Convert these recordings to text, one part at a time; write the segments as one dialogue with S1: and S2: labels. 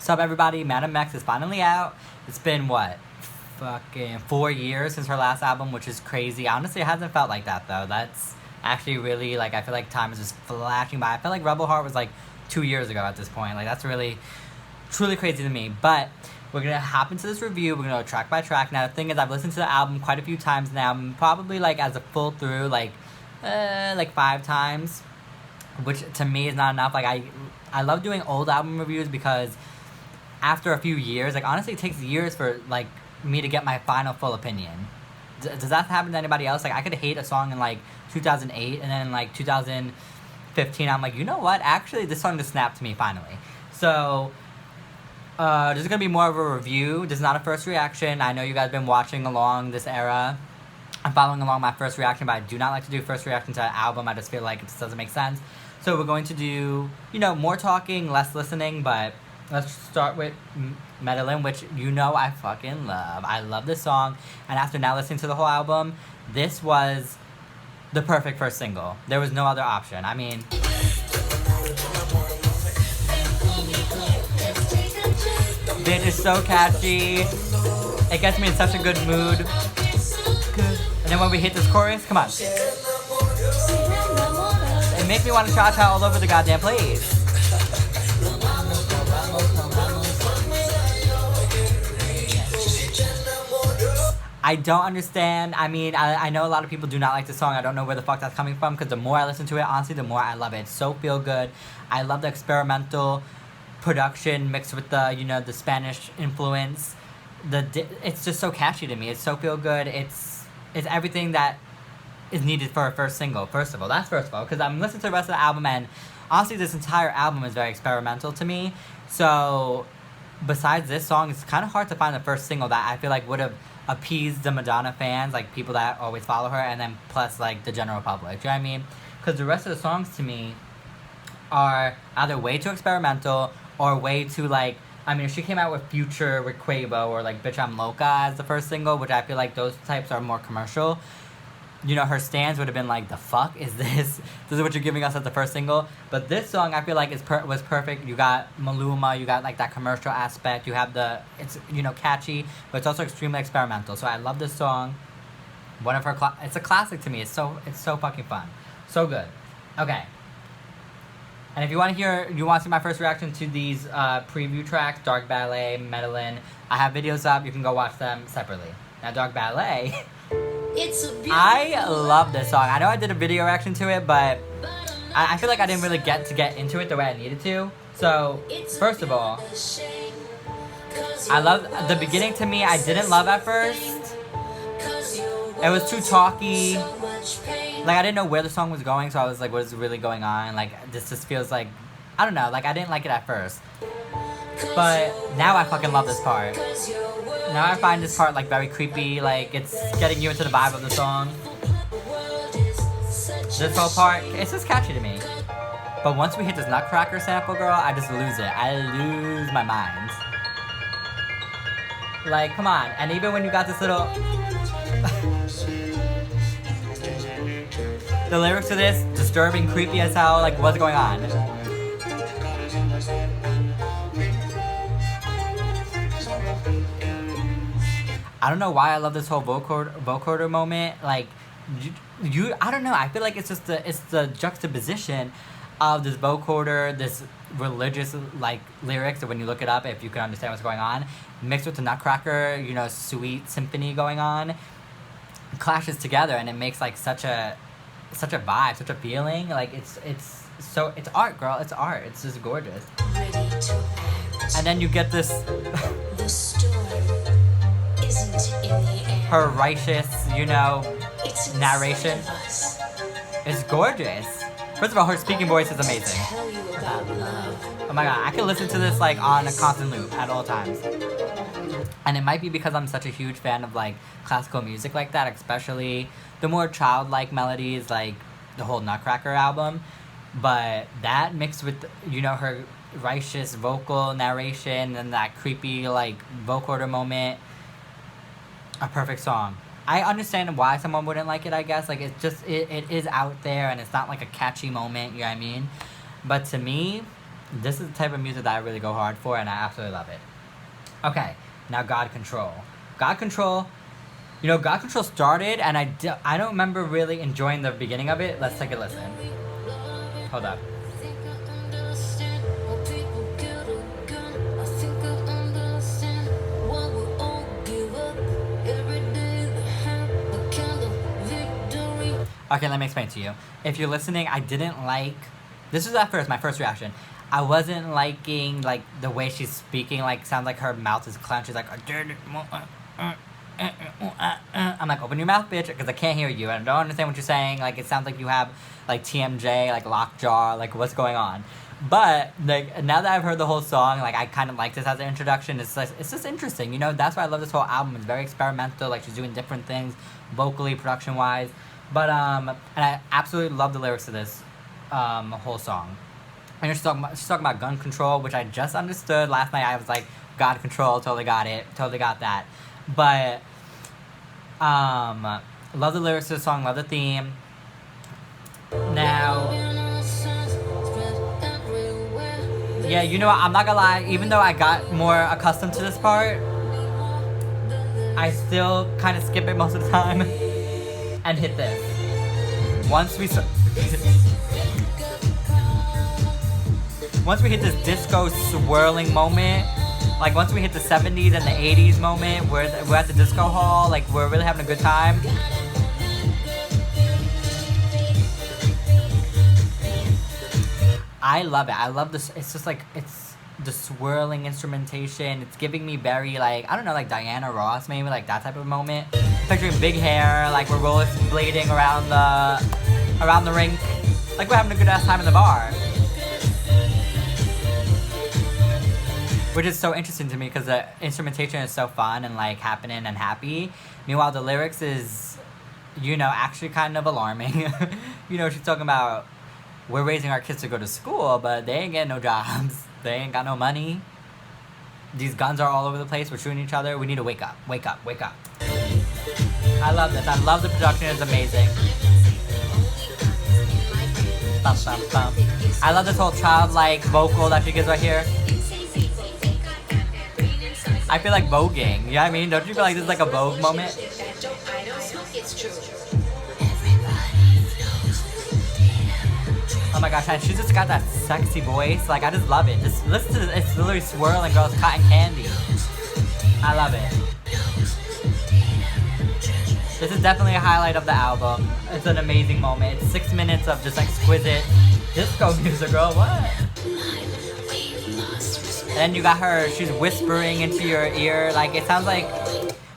S1: What's up, everybody? Madam X is finally out. It's been, what, fucking 4 years since her last album, which is crazy. Honestly, it hasn't felt like that, though. That's actually really, like, I feel like time is just flashing by. I feel like Rebel Heart was, like, 2 years ago at this point. Like, that's really, truly crazy to me. But we're going to hop into this review. We're going to go track by track. Now, the thing is, I've listened to the album quite a few times now. Probably, like, as a full through, like 5 times. Which, to me, is not enough. Like, I love doing old album reviews because after a few years, like, honestly, it takes years for, like, me to get my final full opinion. Does that happen to anybody else? Like, I could hate a song in, like, 2008, and then in, like, 2015, I'm like, you know what? Actually, this song just snapped to me, finally. So, this is going to be more of a review. This is not a first reaction. I know you guys have been watching along this era. I'm following along my first reaction, but I do not like to do first reaction to an album. I just feel like it just doesn't make sense. So we're going to do, you know, more talking, less listening, but let's start with Madonna, which you know I fucking love. I love this song, and after now listening to the whole album, this was the perfect first single. There was no other option. I mean, bitch is so catchy. It gets me in such a good mood. And then when we hit this chorus, come on. It makes me want to cha-cha all over the goddamn place. I don't understand. I mean, I know a lot of people do not like the song. I don't know where the fuck that's coming from, because the more I listen to it, honestly, the more I love it. It's so feel good. I love the experimental production mixed with the, you know, the Spanish influence. It's just so catchy to me. It's so feel good. It's everything that is needed for a first single, first of all, because I'm listening to the rest of the album, and honestly, this entire album is very experimental to me. So, besides this song, it's kind of hard to find the first single that I feel like would have appeased the Madonna fans, like people that always follow her, and then plus, like, the general public. Do you know what I mean? Because the rest of the songs, to me, are either way too experimental, or way too, like, I mean, if she came out with Future, with Quavo, or, like, Bitch I'm Loca as the first single, which I feel like those types are more commercial, you know, her stands would have been like, the fuck is this? This is what you're giving us as the first single? But this song, I feel like, was perfect. You got Maluma, you got, like, that commercial aspect, you have it's, you know, catchy, but it's also extremely experimental. So I love this song. One of her, it's a classic to me. It's so fucking fun. So good. Okay. And if you want to see my first reaction to these preview tracks, Dark Ballet, Madonna, I have videos up. You can go watch them separately. Now, Dark Ballet, I love this song. I know I did a video reaction to it, but I feel like I didn't really get into it the way I needed to. So, first of all, I love the beginning. To me, I didn't love at first. It was too talky. Like, I didn't know where the song was going, so I was like, what is really going on? Like, this just feels like, I don't know, like, I didn't like it at first. But now I fucking love this part. Now I find this part, like, very creepy, like, it's getting you into the vibe of the song. This whole part, it's just catchy to me. But once we hit this Nutcracker sample, girl, I just lose it. I lose my mind. Like, come on. And even when you got this little... the lyrics to this, disturbing, creepy as hell, like, what's going on? I don't know why I love this whole vocoder moment. Like, I don't know. I feel like it's just the juxtaposition of this vocoder, this religious, like, lyrics. When you look it up, if you can understand what's going on, mixed with the Nutcracker, you know, sweet symphony going on, clashes together, and it makes, like, such a vibe, such a feeling. Like, it's art, girl. It's art. It's just gorgeous. And then you get this. The storm isn't in the air. Her righteous, you know, narration. It's gorgeous. First of all, her speaking voice is amazing. Oh my god, I can listen to this, like, on a constant loop at all times. And it might be because I'm such a huge fan of, like, classical music like that, especially the more childlike melodies, like the whole Nutcracker album. But that mixed with, you know, her righteous vocal narration and that creepy, like, vocoder moment, a perfect song. I understand why someone wouldn't like it, I guess. Like, it is out there, and it's not, like, a catchy moment, you know what I mean? But to me, This is the type of music that I really go hard for, and I absolutely love it. Okay, now God Control. God Control, you know, God Control started, and I don't remember really enjoying the beginning of it. Let's take a listen. Hold up. Okay, let me explain to you. If you're listening, I didn't like... This was at first, my first reaction. I wasn't liking, like, the way she's speaking. Like, sounds like her mouth is clenched. She's like... I'm like, open your mouth, bitch, because I can't hear you. I don't understand what you're saying. Like, it sounds like you have, like, TMJ, like, lockjaw. Like, what's going on? But, like, now that I've heard the whole song, like, I kind of like this as an introduction. It's just interesting, you know? That's why I love this whole album. It's very experimental. Like, she's doing different things, vocally, production-wise. But, and I absolutely love the lyrics to this whole song. And she's talking about gun control, which I just understood. Last night I was like, God control, totally got it. Totally got that. But, love the lyrics to the song, love the theme. Now, yeah, you know what, I'm not gonna lie, even though I got more accustomed to this part, I still kind of skip it most of the time and hit this. Once we hit this disco swirling moment, like once we hit the 70s and the 80s moment, we're at the disco hall, like we're really having a good time. I love it. I love this. It's just like, it's the swirling instrumentation. It's giving me very, like, I don't know, like Diana Ross, maybe, like that type of moment. Picturing big hair, like we're rollerblading around the rink. Like we're having a good ass time in the bar. Which is so interesting to me because the instrumentation is so fun and like happening and happy. Meanwhile, the lyrics is, you know, actually kind of alarming. You know, she's talking about, we're raising our kids to go to school, but they ain't getting no jobs. They ain't got no money. These guns are all over the place. We're shooting each other. We need to wake up. Wake up. Wake up. I love this. I love the production. It's amazing. Bum, bum, bum. I love this whole childlike vocal that she gives right here. I feel like voguing. You know what I mean? Don't you feel like this is like a Vogue moment? Oh my gosh, and she's just got that sexy voice. Like, I just love it. Just listen to this. It's literally swirling, girls. Cotton candy. I love it. This is definitely a highlight of the album. It's an amazing moment. It's 6 minutes of just exquisite disco music, girl. What? And then you got her, she's whispering into your ear. Like, it sounds like,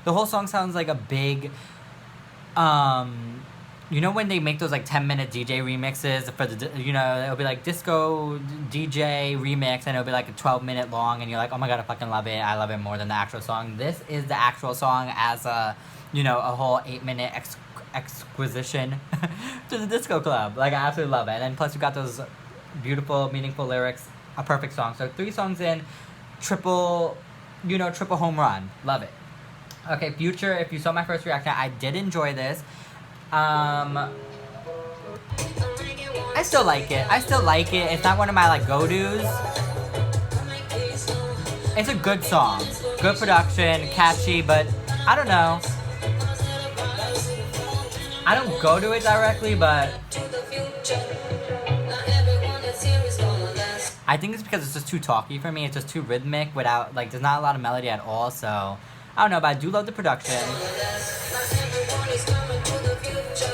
S1: the whole song sounds like a big, you know when they make those like 10-minute DJ remixes for the, you know, it'll be like disco DJ remix and it'll be like a 12-minute long and you're like, oh my god, I fucking love it. I love it more than the actual song. This is the actual song as a, you know, a whole 8-minute exquisition to the disco club. Like, I absolutely love it. And then plus you got those beautiful, meaningful lyrics. A perfect song. So 3 songs in, triple home run. Love it. Okay, Future, if you saw my first reaction, I did enjoy this. I still like it. It's not one of my like go-dos. It's a good song. Good production, catchy, but I don't know. I don't go to it directly, but I think it's because it's just too talky for me. It's just too rhythmic without, like, there's not a lot of melody at all, so I don't know, but I do love the production.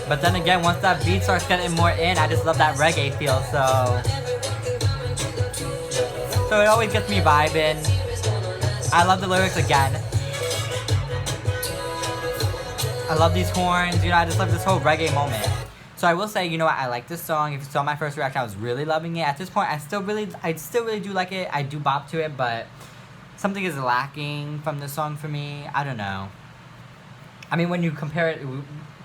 S1: But then again, once that beat starts getting more in, I just love that reggae feel, so it always gets me vibing. I love the lyrics again. I love these horns, you know, I just love this whole reggae moment. So I will say, you know what, I like this song. If you saw my first reaction, I was really loving it. At this point, I still really do like it. I do bop to it, but something is lacking from this song for me. I don't know. I mean, when you compare it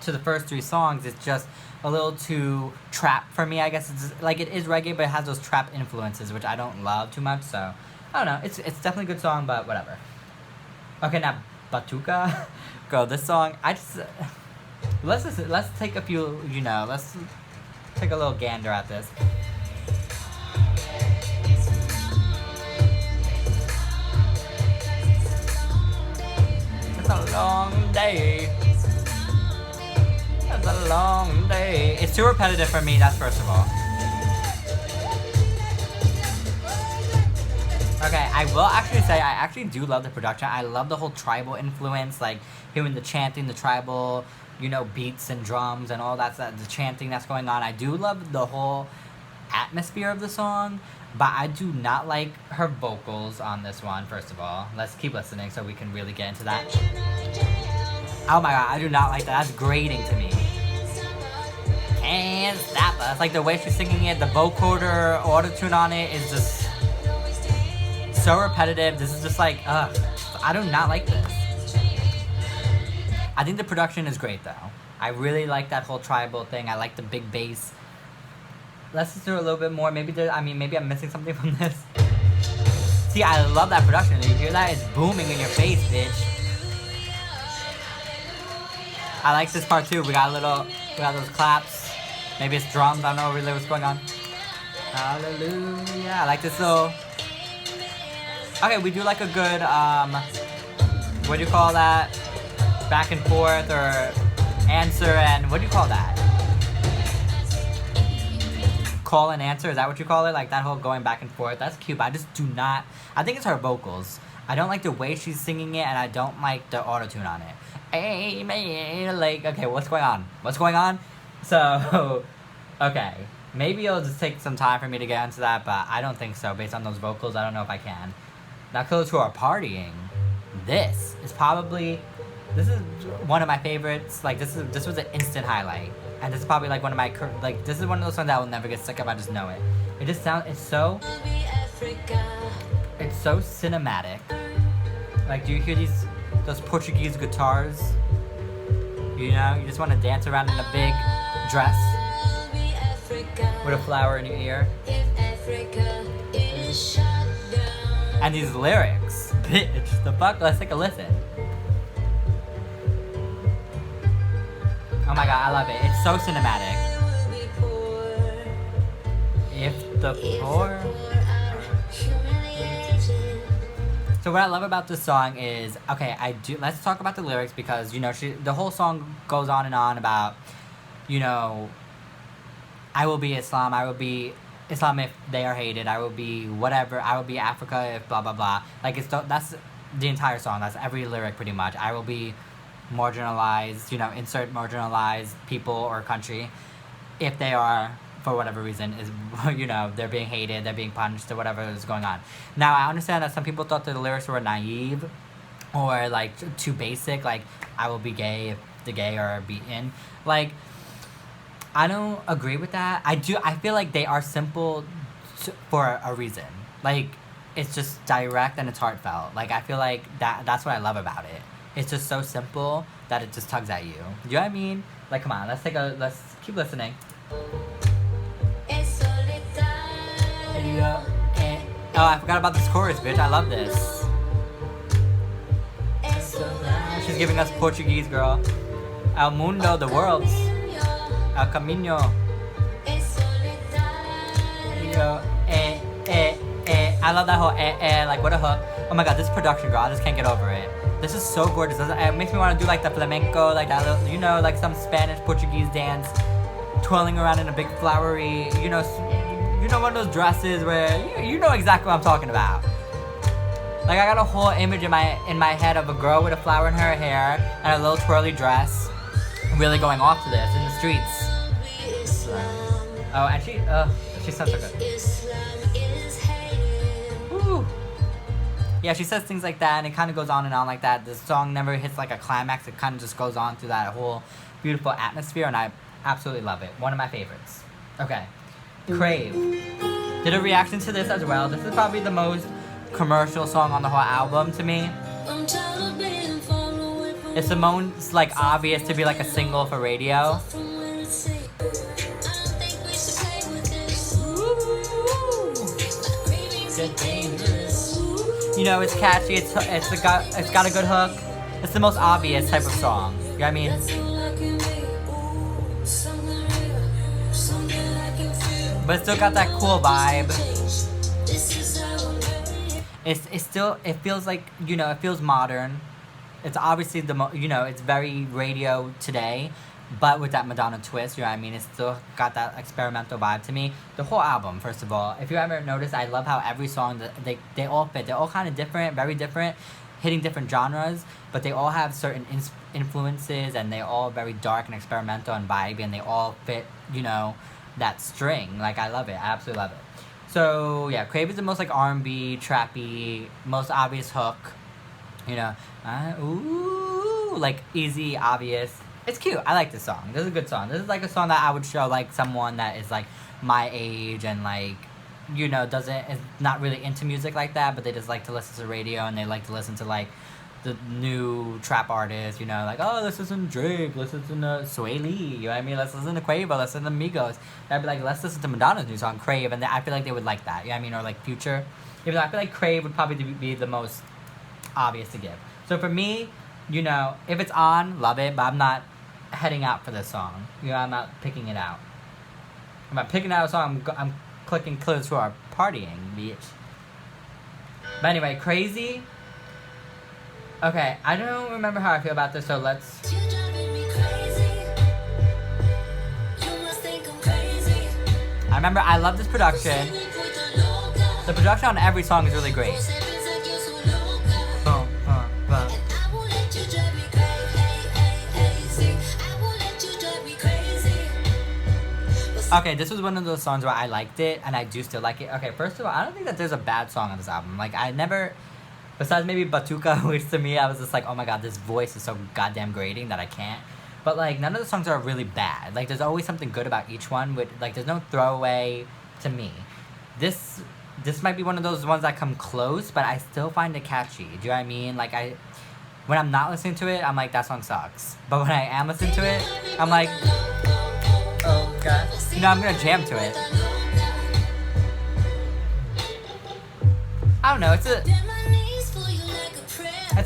S1: to the first 3 songs, it's just a little too trap for me, I guess. It's like, it is reggae, but it has those trap influences, which I don't love too much, so I don't know. It's definitely a good song, but whatever. Okay, now, Batuka. Girl, this song, let's take a few, you know, let's take a little gander at this. long day. It's a long day. It's too repetitive for me, that's first of all. Okay, I will actually say I actually do love the production. I love the whole tribal influence, like hearing the chanting, the tribal, you know, beats and drums and all that, the chanting that's going on. I do love the whole atmosphere of the song, but I do not like her vocals on this one, first of all. Let's keep listening so we can really get into that. Oh my god, I do not like that. That's grating to me. Can't stop us. Like the way she's singing it, the vocoder, auto-tune on it is just so repetitive. This is just like, ugh. I do not like this. I think the production is great though. I really like that whole tribal thing. I like the big bass. Let's just do a little bit more. Maybe maybe I'm missing something from this. See, I love that production. You hear that? It's booming in your face, bitch. I like this part too. We got those claps. Maybe it's drums. I don't know really what's going on. Hallelujah. I like this little. Okay, we do like a good, what do you call that? Back and forth or answer and, what do you call that? Call and answer, is that what you call it? Like that whole going back and forth. That's cute, but I just do not, I think it's her vocals. I don't like the way she's singing it and I don't like the auto-tune on it. Amen. Like, okay, what's going on? What's going on? So, okay. Maybe it'll just take some time for me to get into that, but I don't think so. Based on those vocals, I don't know if I can. Now, those who are partying, this is one of my favorites. Like, this was an instant highlight. And this is probably like one of my, like, this is one of those songs that I will never get sick of. I just know it. It just sounds, it's so cinematic. Like, do you hear those Portuguese guitars? You know, you just want to dance around in a big dress with a flower in your ear. And these lyrics, bitch, the fuck? Let's take a listen. Oh my god, I love it. It's so cinematic. If the poor. So what I love about this song is, okay, let's talk about the lyrics because, you know, the whole song goes on and on about, you know, I will be Islam if they are hated, I will be whatever, I will be Africa if blah blah blah. Like that's the entire song, that's every lyric pretty much. I will be marginalized, you know, insert marginalized people or country if they are, for whatever reason, is, you know, they're being hated, they're being punished or whatever is going on. Now I understand that some people thought that the lyrics were naive or like too basic, like I will be gay if the gay are beaten. Like, I don't agree with that. I feel like they are simple for a reason. Like, it's just direct and it's heartfelt. Like, I feel like that's what I love about it. It's just so simple that it just tugs at you. You know what I mean? Like, come on, let's keep listening. Oh, I forgot about this chorus, bitch. I love this. She's giving us Portuguese, girl. El mundo, the world's. El camino. I love that whole like what a hook. Oh my god, this production, girl, I just can't get over it. This is so gorgeous. It makes me want to do like the flamenco, like that little, you know, like some Spanish Portuguese dance, twirling around in a big flowery, you know one of those dresses where you know exactly what I'm talking about. Like, I got a whole image in my head of a girl with a flower in her hair and a little twirly dress, really going off to this in the streets. Oh, and she sounds so good. Woo. Yeah, she says things like that, and it kind of goes on and on like that. The song never hits like a climax. It kind of just goes on through that whole beautiful atmosphere, and I absolutely love it. One of my favorites. Okay. Crave. Did a reaction to this as well. This is probably the most commercial song on the whole album to me. It's the most like obvious to be like a single for radio. You know, it's catchy. It's got a good hook. It's the most obvious type of song. You know what I mean? But it's still got that cool vibe. It feels like, you know, it feels modern. it's obviously it's very radio today, but with that Madonna twist, you know what I mean? It's still got that experimental vibe to me. The whole album, first of all, if you ever notice, I love how every song, they all fit. They're all kind of different, very different, hitting different genres, but they all have certain influences, and they're all very dark and experimental and vibey, and they all fit, that string. Like, I love it. I absolutely love it. So, yeah, Crave is the most, like, R&B, trappy, most obvious hook. Like, easy, obvious. It's cute. I like this song. This is a good song. This is, like, a song that I would show, like, someone that is, like, my age and, like, is not really into music like that, but they just like to listen to radio, and they like to listen to, like, the new trap artists, like, oh, let's listen to Drake, let's listen to Sway Lee, you know what I mean? Let's listen to Quavo, let's listen to Migos. I'd be like, let's listen to Madonna's new song, Crave, and I feel like they would like that, you know what I mean? Or, like, Future. Even though I feel like Crave would probably be the most obvious to give. So for me, if it's on, love it, but I'm not heading out for this song. I'm not picking it out. I'm not picking out a song, I'm clicking close to our partying, bitch. But anyway, Crazy. Okay, I don't remember how I feel about this, so let's... I remember I love this production. The production on every song is really great. Okay, this was one of those songs where I liked it, and I do still like it. Okay, first of all, I don't think that there's a bad song on this album. Like, I never... Besides maybe Batuka, which to me, I was just like, oh my god, this voice is so goddamn grating that I can't. But, like, none of the songs are really bad. Like, there's always something good about each one. But, like, there's no throwaway to me. This might be one of those ones that come close, but I still find it catchy. Do you know what I mean? Like, when I'm not listening to it, I'm like, that song sucks. But when I am listening to it, I'm like, oh god. I'm gonna jam to it. I don't know, it's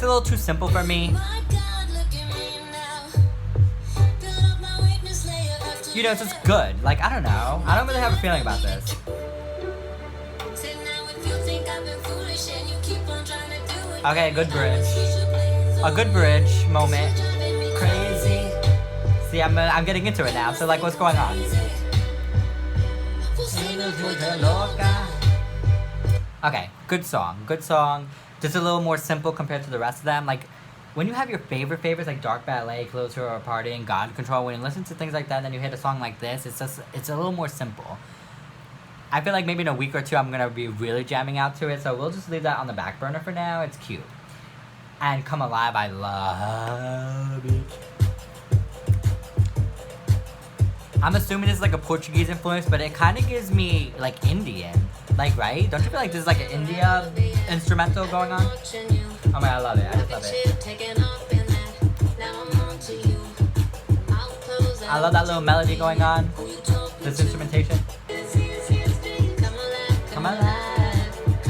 S1: a little too simple for me. It's just good. Like, I don't know. I don't really have a feeling about this. Okay, good bridge. A good bridge moment. Crazy. See, I'm getting into it now. So, like, what's going on? Okay, good song. Just a little more simple compared to the rest of them. Like, when you have your favorites like Dark Ballet, Closer, or Partying, God Control, when you listen to things like that, and then you hit a song like this, it's a little more simple. I feel like maybe in a week or two I'm gonna be really jamming out to it, so we'll just leave that on the back burner for now. It's cute. And Come Alive, I love it. I'm assuming it's like a Portuguese influence, but it kind of gives me like Indian. Like, right? Don't you feel like there's like an India instrumental going on? Oh my god, I love it. I just love it. I love that little melody going on. This instrumentation. Come alive.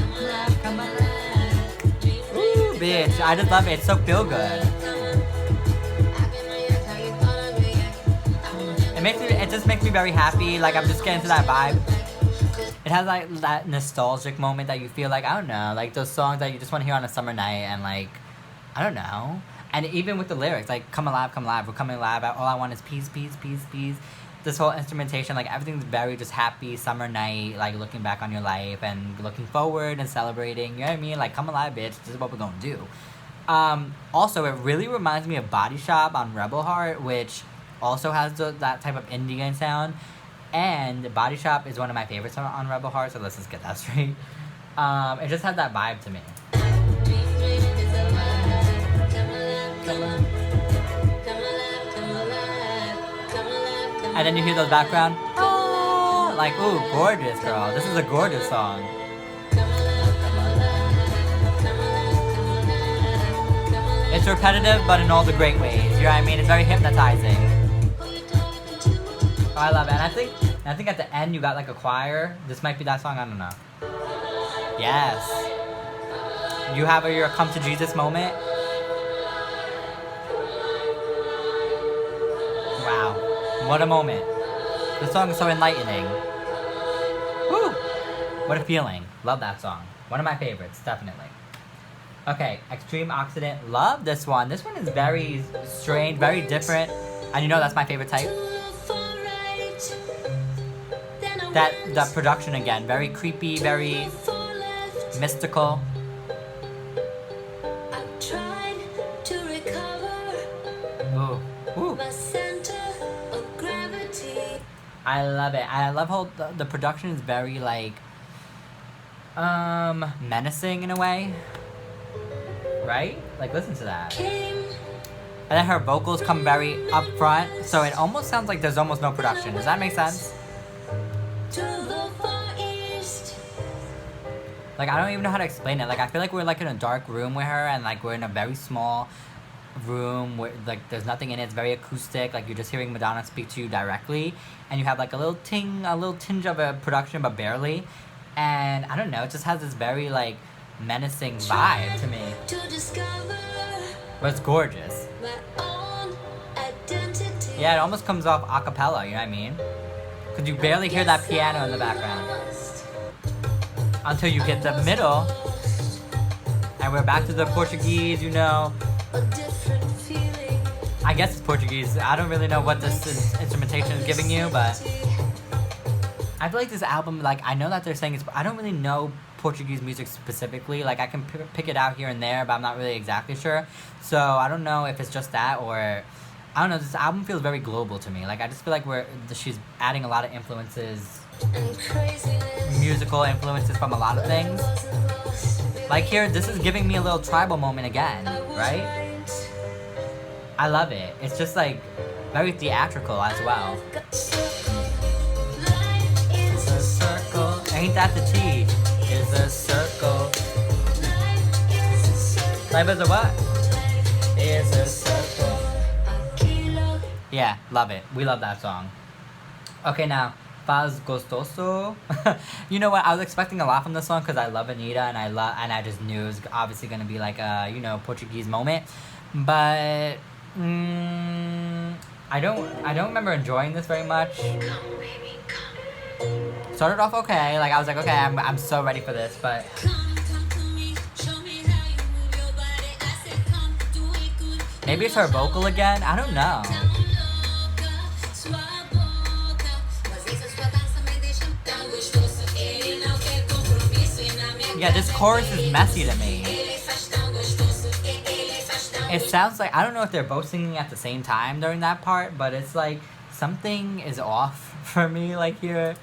S1: Come alive. Ooh, bitch. I just love it. It's so feel good. It just makes me very happy. Like, I'm just getting to that vibe. It has like that nostalgic moment that you feel like, I don't know, like those songs that you just want to hear on a summer night, and like, I don't know. And even with the lyrics, like, come alive, we're coming alive, all I want is peace, peace, peace, peace. This whole instrumentation, like, everything's very just happy summer night, like looking back on your life and looking forward and celebrating, you know what I mean? Like, come alive, bitch, this is what we're gonna do. Also, it really reminds me of Body Shop on Rebel Heart, which also has that type of Indian sound. And Body Shop is one of my favorites on Rebel Heart, so let's just get that straight. It just had that vibe to me. And then you hear those background, ah, like, ooh, gorgeous, girl. This is a gorgeous song. It's repetitive, but in all the great ways. You know what I mean? It's very hypnotizing. Oh, I love it. And I think at the end you got like a choir. This might be that song. I don't know. Yes. You have your come to Jesus moment. Wow. What a moment. This song is so enlightening. Woo! What a feeling. Love that song. One of my favorites, definitely. Okay, Extreme Occident. Love this one. This one is very strange, very different. And you know that's my favorite type. That production again. Very creepy, very mystical. Ooh. Ooh. I love it. I love how the production is very like menacing in a way. Right? Like listen to that. And then her vocals come very up front, so it almost sounds like there's almost no production. Does that make sense? Like I don't even know how to explain it. Like I feel like we're like in a dark room with her, and like we're in a very small room where like there's nothing in it. It's very acoustic. Like you're just hearing Madonna speak to you directly, and you have like a little tinge of a production, but barely. And I don't know, it just has this very like menacing vibe to me. But it's gorgeous. Yeah, it almost comes off a cappella, you know what I mean? Because you barely hear that piano in the background. Until you get the middle. And we're back to the Portuguese, you know. I guess it's Portuguese. I don't really know what this instrumentation is giving you, but I feel like this album, like, I know that they're saying it's, I don't really know Portuguese music specifically. Like, I can pick it out here and there, but I'm not really exactly sure. So, I don't know if it's just that or, I don't know, this album feels very global to me. Like, I just feel like she's adding a lot of influences, musical influences from a lot of things. Like here, this is giving me a little tribal moment again, right? I love it. It's just like very theatrical as well. It's a circle. Ain't that the T? Is a circle. Life is a what? Is a circle. Yeah, love it. We love that song. Okay, now, Faz Gostoso. You know what? I was expecting a lot from this song because I love Anita and I just knew it was obviously gonna be like a Portuguese moment, but I don't remember enjoying this very much. Started off okay, like I was like, okay, I'm so ready for this, but maybe it's her vocal again. I don't know. Yeah, this chorus is messy to me. It sounds like, I don't know if they're both singing at the same time during that part, but it's like something is off for me, like here.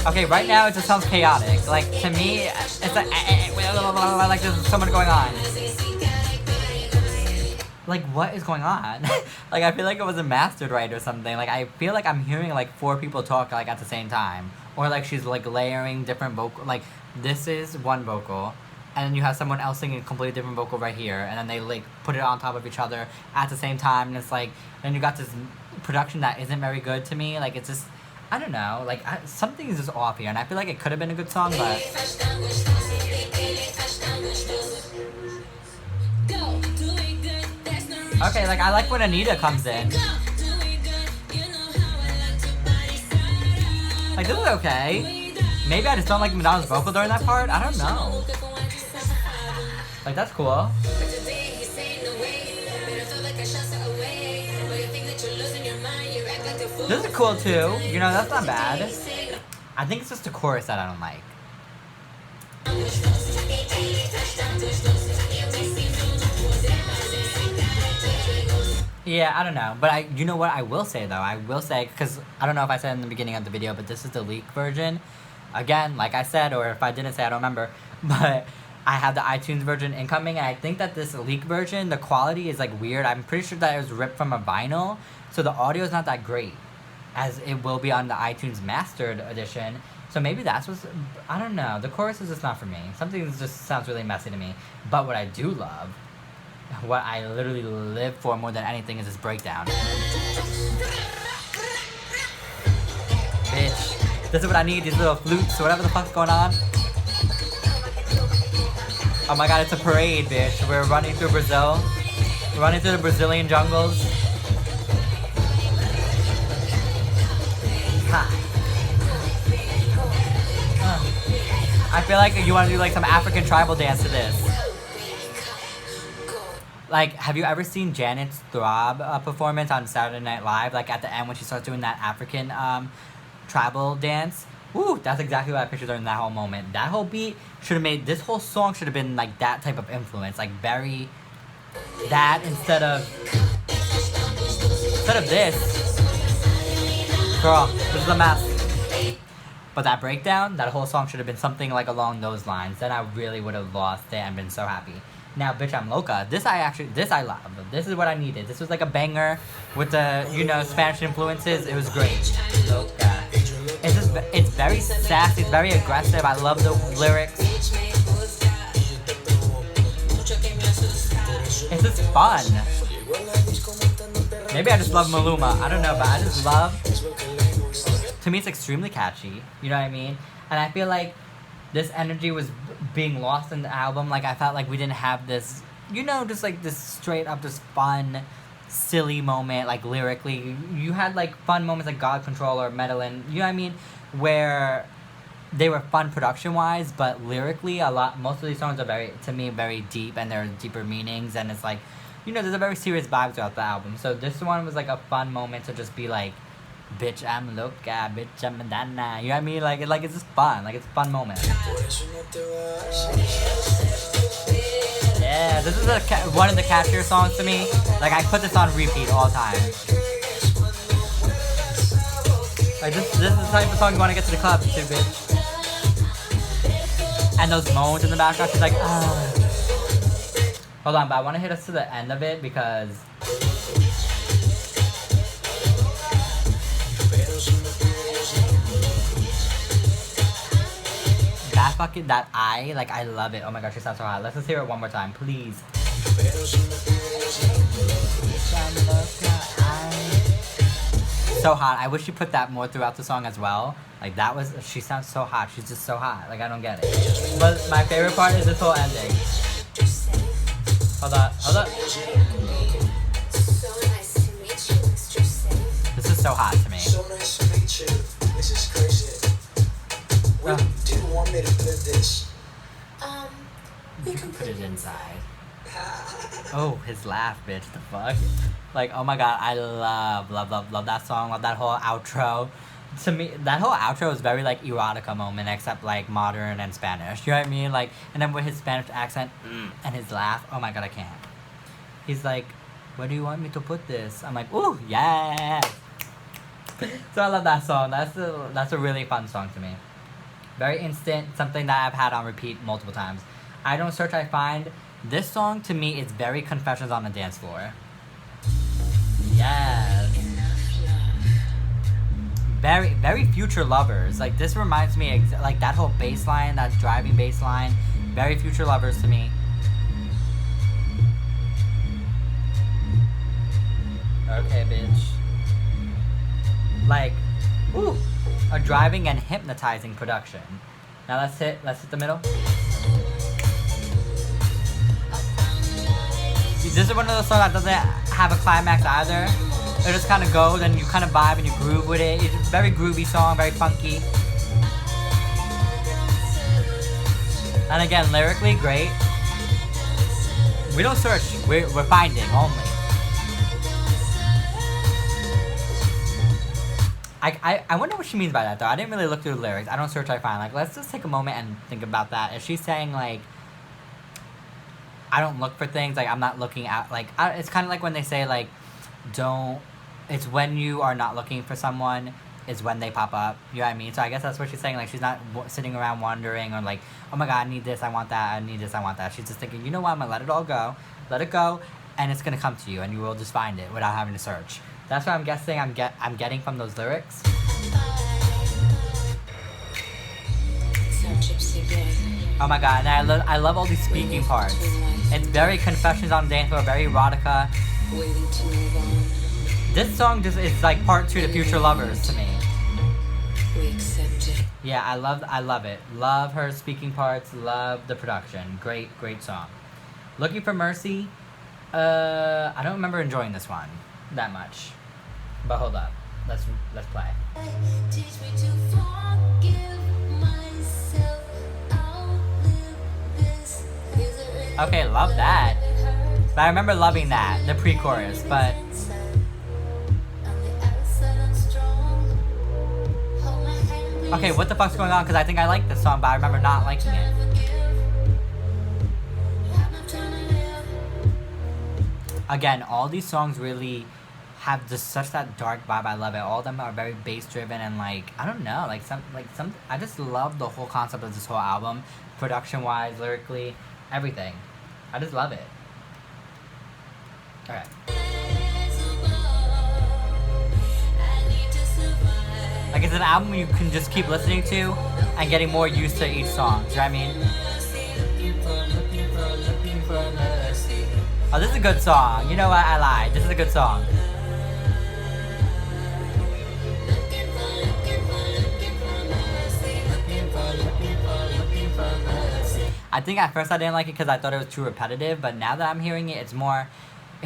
S1: Okay, right now it just sounds chaotic. Like, to me, it's like there's so much going on. Like, what is going on? Like, I feel like it wasn't mastered right or something. Like, I feel like I'm hearing, like, 4 people talk, like, at the same time. Or, like, she's, like, layering different vocal. Like, this is one vocal. And then you have someone else singing a completely different vocal right here. And then they, like, put it on top of each other at the same time. And it's, like, then you got this production that isn't very good to me. Like, it's just, I don't know. Like, something is just off here. And I feel like it could have been a good song, but... Okay, like, I like when Anita comes in. Like, this is okay. Maybe I just don't like Madonna's vocal during that part? I don't know. Like, that's cool. This is cool, too. You know, that's not bad. I think it's just the chorus that I don't like. Yeah, I don't know. But you know what I will say, though? I will say, because I don't know if I said in the beginning of the video, but this is the leak version. Again, like I said, or if I didn't say, I don't remember. But I have the iTunes version incoming, and I think that this leak version, the quality is, like, weird. I'm pretty sure that it was ripped from a vinyl, so the audio is not that great, as it will be on the iTunes Mastered edition. So maybe that's what's... I don't know. The chorus is just not for me. Something just sounds really messy to me. But what I do love... what I literally live for more than anything is this breakdown. Bitch. This is what I need, these little flutes or whatever the fuck's going on. Oh my god, it's a parade, bitch. We're running through Brazil. We're running through the Brazilian jungles. Ha. I feel like you want to do like some African tribal dance to this. Like, have you ever seen Janet's Throb performance on Saturday Night Live? Like at the end when she starts doing that African tribal dance. Woo, that's exactly what I pictured during that whole moment. That whole beat should have made, this whole song should have been like that type of influence. Like very, that instead of this. Girl, this is a mess. But that breakdown, that whole song should have been something like along those lines. Then I really would have lost it and been so happy. Now, Bitch, I'm Loca. This I love. This is what I needed. This was like a banger with the, you know, Spanish influences. It was great. Loca. It's very sassy. It's very aggressive. I love the lyrics. It's just fun. Maybe I just love Maluma. I don't know, but I just love... To me, it's extremely catchy. You know what I mean? And I feel like this energy was being lost in the album. Like, I felt like we didn't have this, you know, just like this straight up, just fun, silly moment, like lyrically. You had like fun moments like God Control or Medellin, you know what I mean? Where they were fun production wise, but lyrically, most of these songs are very, to me, very deep and there are deeper meanings. And it's like, you know, there's a very serious vibe throughout the album. So this one was like a fun moment to just be like, bitch, I'm Loca, bitch, I'm Madonna. You know what I mean? Like it's just fun. Like, it's a fun moment. Yeah, this is one of the catchier songs to me. Like, I put this on repeat all the time. Like, this is the type of song you want to get to the club to, bitch. And those moans in the background, she's like, ah. Hold on, but I want to hit us to the end of it because... that I love it. Oh my gosh, it sounds so hot. Let's just hear it one more time, please. So hot. I wish you put that more throughout the song as well. Like, that was, she sounds so hot. She's just so hot. Like, I don't get it. But my favorite part is this whole ending. Hold up. This is so hot to me.
S2: So nice to meet you. This is crazy. Where do you want me to put this?
S1: You can put it inside. Oh, his laugh, bitch. The fuck? Like, oh my god, I love that song. Love that whole outro. To me, that whole outro is very like erotica moment, except like modern and Spanish. You know what I mean? Like, and then with his Spanish accent and his laugh. Oh my god, I can't. He's like, where do you want me to put this? I'm like, ooh, yeah. So I love that song. That's a really fun song to me. Very instant, something that I've had on repeat multiple times. I Don't Search, I Find. This song, to me, is very Confessions on the Dance Floor. Yes. Very, very Future Lovers. Like, this reminds me, like, that whole bass line, that driving bass line. Very Future Lovers to me. Okay, bitch. Like, ooh. A driving and hypnotizing production. Now let's hit the middle. This is one of those songs that doesn't have a climax either. It just kind of goes and you kind of vibe and you groove with it. It's a very groovy song, very funky. And again, lyrically, great. We don't search, we're finding only. I wonder what she means by that, though. I didn't really look through the lyrics. I don't search, I find. Like, let's just take a moment and think about that. If she's saying, like, I don't look for things, like, I'm not looking at, like, it's kind of like when they say, like, it's when you are not looking for someone, is when they pop up. You know what I mean? So I guess that's what she's saying. Like, she's not sitting around wondering or, like, oh my god, I need this, I want that, I need this, I want that. She's just thinking, you know what, I'm gonna let it all go. Let it go, and it's gonna come to you, and you will just find it without having to search. That's what I'm guessing I'm getting from those lyrics. Oh my god, and I love all these speaking parts. It's very Confessions on the Dance Floor, very erotica. This song just is like part 2 to Future Lovers to me. Yeah, I love it. Love her speaking parts, love the production. Great song. Looking for Mercy, I don't remember enjoying this one that much. But hold up, let's play.
S3: Teach me to forgive myself.
S1: Okay, love that. But I remember loving that, the pre-chorus, but... Okay, what the fuck's going on? Because I think I like this song, but I remember not liking it. Again, all these songs really have just such that dark vibe. I love it. All of them are very bass driven and like I don't know, like some I just love the whole concept of this whole album, production wise, lyrically, everything. I just love it. Alright. Like it's an album you can just keep listening to and getting more used to each song. Do you know what I mean? Oh, this is a good song. You know what? I lied. This is a good song. I think at first I didn't like it because I thought it was too repetitive, but now that I'm hearing it, it's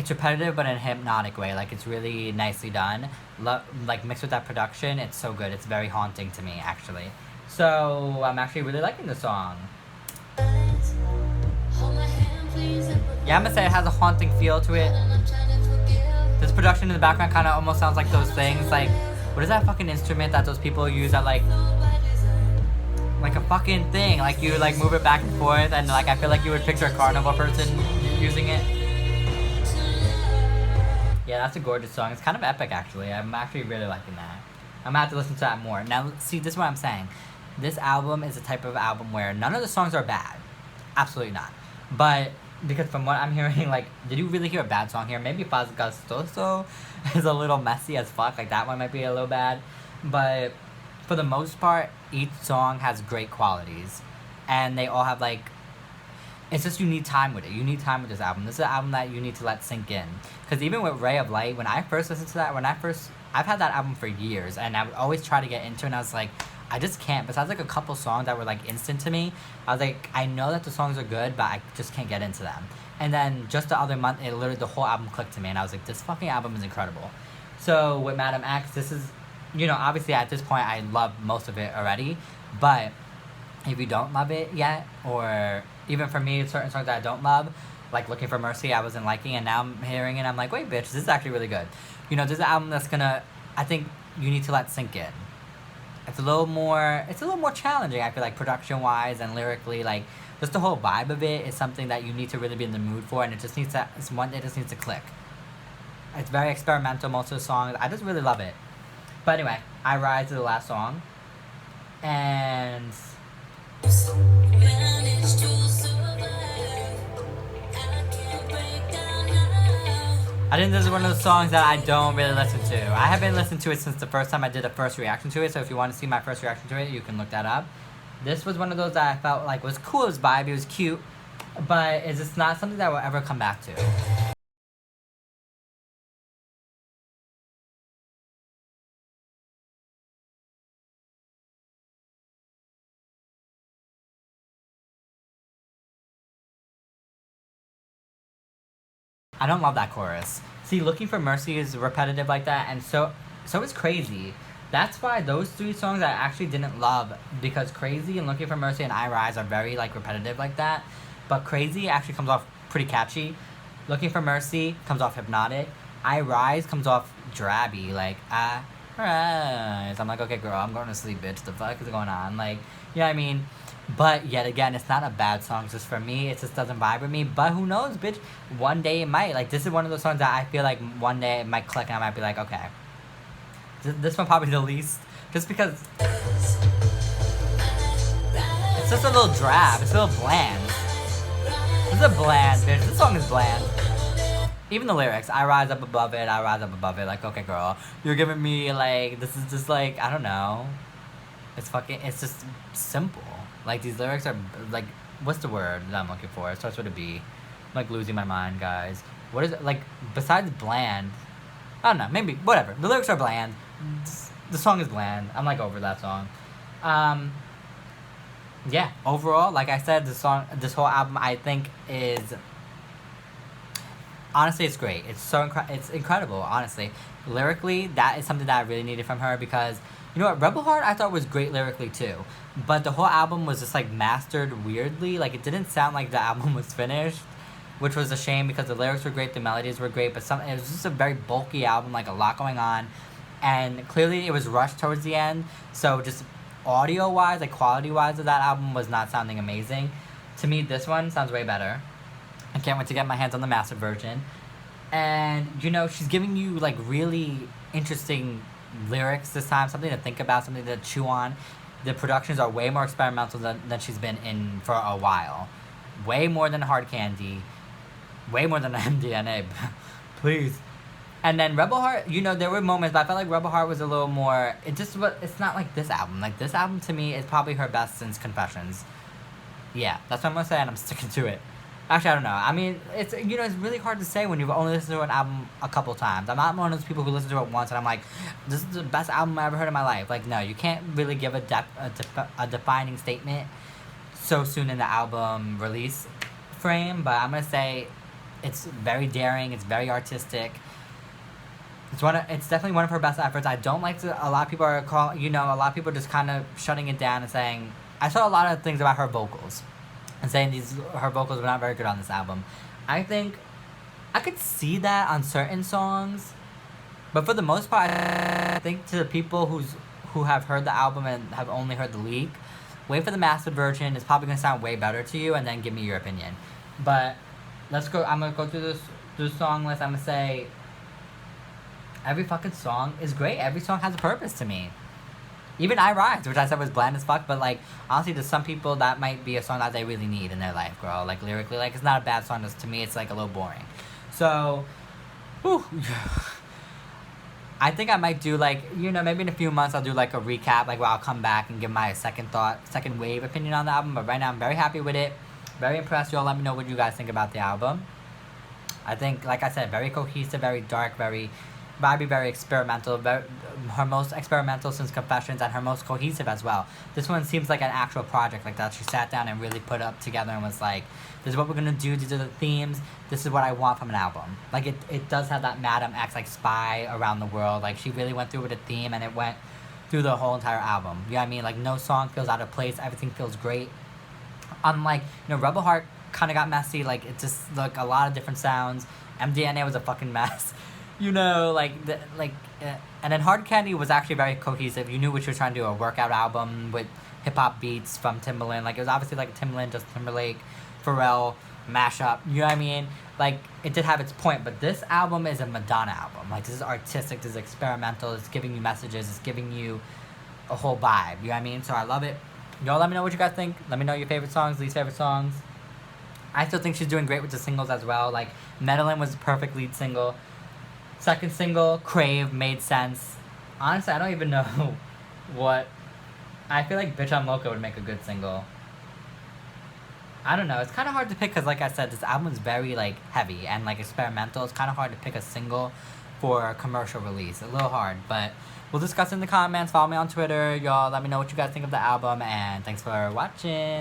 S1: repetitive but in a hypnotic way. Like it's really nicely done. Like mixed with that production, it's so good. It's very haunting to me actually. So I'm actually really liking the song. Yeah, I'm gonna say it has a haunting feel to it. This production in the background kind of almost sounds like those things. Like, what is that fucking instrument that those people use that like a fucking thing? Like you like move it back and forth, and like I feel like you would picture a carnival person using it. Yeah, that's a gorgeous song. It's kind of epic actually. I'm actually really liking that. I'm gonna have to listen to that more. Now, see, this is what I'm saying. This album is a type of album where none of the songs are bad. Absolutely not. But because from what I'm hearing, like, did you really hear a bad song here? Maybe Faz Gastoso is a little messy as fuck. Like, that one might be a little bad. But for the most part, each song has great qualities. And they all have, like... It's just you need time with it. You need time with this album. This is an album that you need to let sink in. Because even with Ray of Light, when I first listened to that, I've had that album for years. And I would always try to get into it, and I was like... I just can't. Besides like a couple songs that were like instant to me, I was like, I know that the songs are good, but I just can't get into them. And then just the other month, the whole album clicked to me, and I was like, this fucking album is incredible. So with Madam X, this is, you know, obviously at this point I love most of it already, but if you don't love it yet, or even for me, certain songs that I don't love, like Looking for Mercy, I wasn't liking, and now I'm hearing it, I'm like, wait, bitch, this is actually really good. You know, this is an album that's gonna, I think you need to let sink in. It's a little more challenging, I feel like, production-wise and lyrically, like, just the whole vibe of it is something that you need to really be in the mood for, and it just needs to click. It's very experimental, most of the songs. I just really love it. But anyway, I Rise is the last song. And... I think this is one of the songs that I don't really listen to. I haven't listened to it since the first time I did a first reaction to it, so if you want to see my first reaction to it, you can look that up. This was one of those that I felt like was cool, it was vibey, it was cute, but it's just not something that I will ever come back to. I don't love that chorus. See, Looking for Mercy is repetitive like that, and so is Crazy. That's why those three songs I actually didn't love, because Crazy and Looking for Mercy and I Rise are very like repetitive like that. But Crazy actually comes off pretty catchy. Looking for Mercy comes off hypnotic. I Rise comes off drabby, like I rise. I'm like, okay girl, I'm going to sleep, bitch. The fuck is going on? Like, you know what I mean? But yet again, it's not a bad song. Just for me, it just doesn't vibe with me. But who knows, bitch? One day it might. Like, this is one of those songs that I feel like one day it might click and I might be like, okay. This one probably the least. Just because it's just a little drab. It's a little bland. This is a bland, bitch. This song is bland. Even the lyrics, I rise up above it, I rise up above it. Like, okay, girl. You're giving me, like, this is just like, I don't know. It's just simple. Like, these lyrics are, like, what's the word that I'm looking for? It starts with a B. I'm, like, losing my mind, guys. What is it? Like, besides bland, I don't know, maybe, whatever. The lyrics are bland. The song is bland. I'm, like, over that song. Yeah, overall, like I said, this whole album, I think, is... Honestly, it's great. It's incredible, honestly. Lyrically, that is something that I really needed from her, because You know what? Rebel Heart I thought was great lyrically too, but the whole album was just like mastered weirdly. Like it didn't sound like the album was finished, which was a shame because the lyrics were great, the melodies were great, but it was just a very bulky album, like a lot going on, and clearly it was rushed towards the end. So just audio wise, like quality wise of that album was not sounding amazing. To me, this one sounds way better. I can't wait to get my hands on the mastered version. And you know, she's giving you like really interesting lyrics this time, something to think about, something to chew on. The productions are way more experimental than she's been in for a while. Way more than Hard Candy. Way more than MDNA. Please. And then Rebel Heart, you know, there were moments, but I felt like Rebel Heart was a little more, it's not like this album. Like this album to me is probably her best since Confessions. Yeah, that's what I'm gonna say, and I'm sticking to it. Actually, I don't know. I mean, it's really hard to say when you've only listened to an album a couple times. I'm not one of those people who listen to it once and I'm like, this is the best album I ever heard in my life. Like, no, you can't really give a defining statement so soon in the album release frame. But I'm gonna say, it's very daring. It's very artistic. It's definitely one of her best efforts. I don't like to. A lot of people are a lot of people are just kind of shutting it down and saying. I saw a lot of things about her vocals. And saying her vocals were not very good on this album. I think I could see that on certain songs, but for the most part, I think to the people who have heard the album and have only heard the leak, wait for the mastered version. It's probably gonna sound way better to you, and then give me your opinion. But let's go. I'm gonna go through this song list. I'm gonna say every fucking song is great. Every song has a purpose to me. Even I Rise, which I said was bland as fuck, but like honestly, to some people that might be a song that they really need in their life, girl. Like lyrically, like it's not a bad song. Just to me, it's like a little boring. So, whew. I think I might do like maybe in a few months I'll do like a recap, like where I'll come back and give my second wave opinion on the album. But right now I'm very happy with it, very impressed. Y'all let me know what you guys think about the album. I think, like I said, very cohesive, very dark, very vibey, very experimental, her most experimental since Confessions, and her most cohesive as well. This one seems like an actual project, like that she sat down and really put up together and was like, this is what we're gonna do, these are the themes, this is what I want from an album. Like it does have that Madam X like spy around the world, like she really went through with a theme and it went through the whole entire album. You know what I mean? Like no song feels out of place, everything feels great. Unlike, Rebel Heart kind of got messy, like it just like a lot of different sounds. MDNA was a fucking mess. And then Hard Candy was actually very cohesive. You knew what you were trying to do, a workout album with hip-hop beats from Timbaland. Like, it was obviously like a Timbaland, Justin Timberlake, Pharrell mashup. You know what I mean? Like, it did have its point, but this album is a Madonna album. Like, this is artistic, this is experimental, it's giving you messages, it's giving you a whole vibe. You know what I mean? So I love it. Y'all let me know what you guys think. Let me know your favorite songs, least favorite songs. I still think she's doing great with the singles as well. Like, Medellin was a perfect lead single. Second single, Crave, made sense. Honestly, I don't even know what... I feel like Bitch I'm Loca would make a good single. I don't know. It's kind of hard to pick because, like I said, this album is very, like, heavy and, like, experimental. It's kind of hard to pick a single for a commercial release. A little hard, but we'll discuss in the comments. Follow me on Twitter. Y'all let me know what you guys think of the album, and thanks for watching.